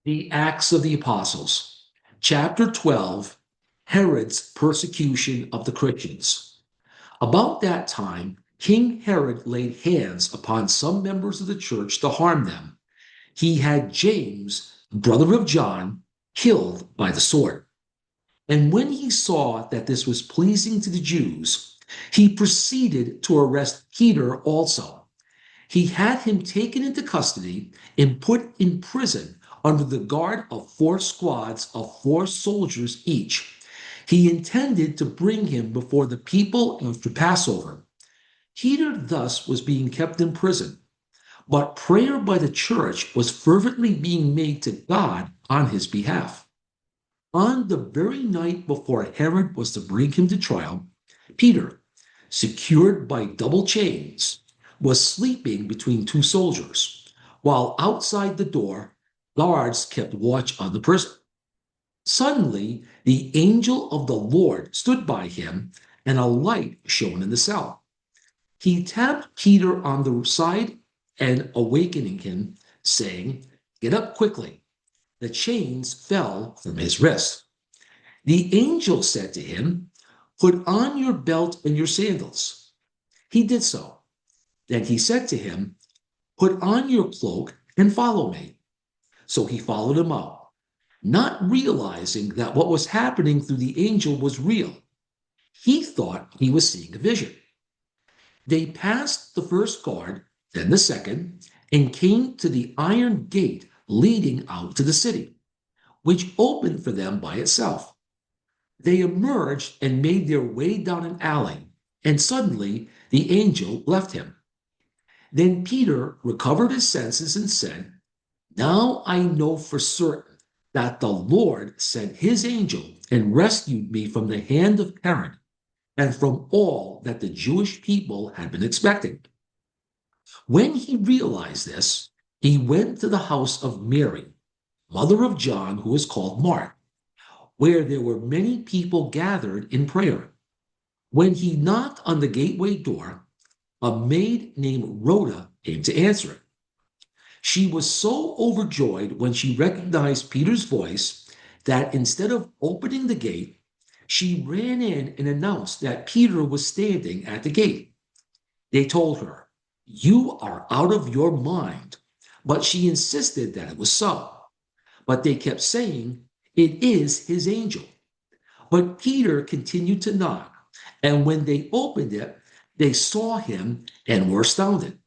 The Acts of the Apostles, chapter 12, Herod's persecution of the Christians. About that time, King Herod laid hands upon some members of the church to harm them. He had James, brother of John, killed by the sword. And when he saw that this was pleasing to the Jews, he proceeded to arrest Peter also. He had him taken into custody and put in prison under the guard of 4 squads of 4 soldiers each. He intended to bring him before the people after Passover. Peter thus was being kept in prison, but prayer by the church was fervently being made to God on his behalf. On the very night before Herod was to bring him to trial, Peter, secured by double chains, was sleeping between 2 soldiers, while outside the door, guards kept watch on the prison. Suddenly, the angel of the Lord stood by him, and a light shone in the cell. He tapped Peter on the side and awakening him, saying, "Get up quickly." The chains fell from his wrist. The angel said to him, "Put on your belt and your sandals." He did so. Then he said to him, "Put on your cloak and follow me." So he followed him out, not realizing that what was happening through the angel was real. He thought he was seeing a vision. They passed the first guard, then the second, and came to the iron gate leading out to the city, which opened for them by itself. They emerged and made their way down an alley, and suddenly the angel left him. Then Peter recovered his senses and said, "Now I know for certain that the Lord sent his angel and rescued me from the hand of Kern and from all that the Jewish people had been expecting." When he realized this, he went to the house of Mary, mother of John, who was called Mark, where there were many people gathered in prayer. When he knocked on the gateway door, a maid named Rhoda came to answer it. She was so overjoyed when she recognized Peter's voice that instead of opening the gate, she ran in and announced that Peter was standing at the gate. They told her, "You are out of your mind." But she insisted that it was so. But they kept saying, "It is his angel." But Peter continued to knock, and when they opened it, they saw him and were astounded.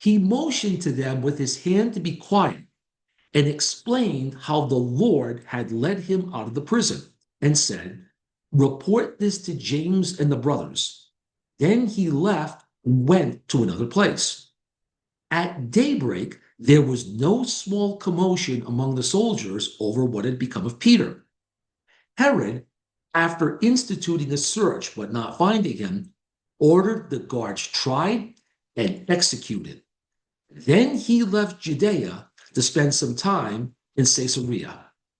He motioned to them with his hand to be quiet and explained how the Lord had led him out of the prison and said, "Report this to James and the brothers." Then he left and went to another place. At daybreak, there was no small commotion among the soldiers over what had become of Peter. Herod, after instituting a search but not finding him, ordered the guards tried and executed. Then he left Judea to spend some time in Caesarea.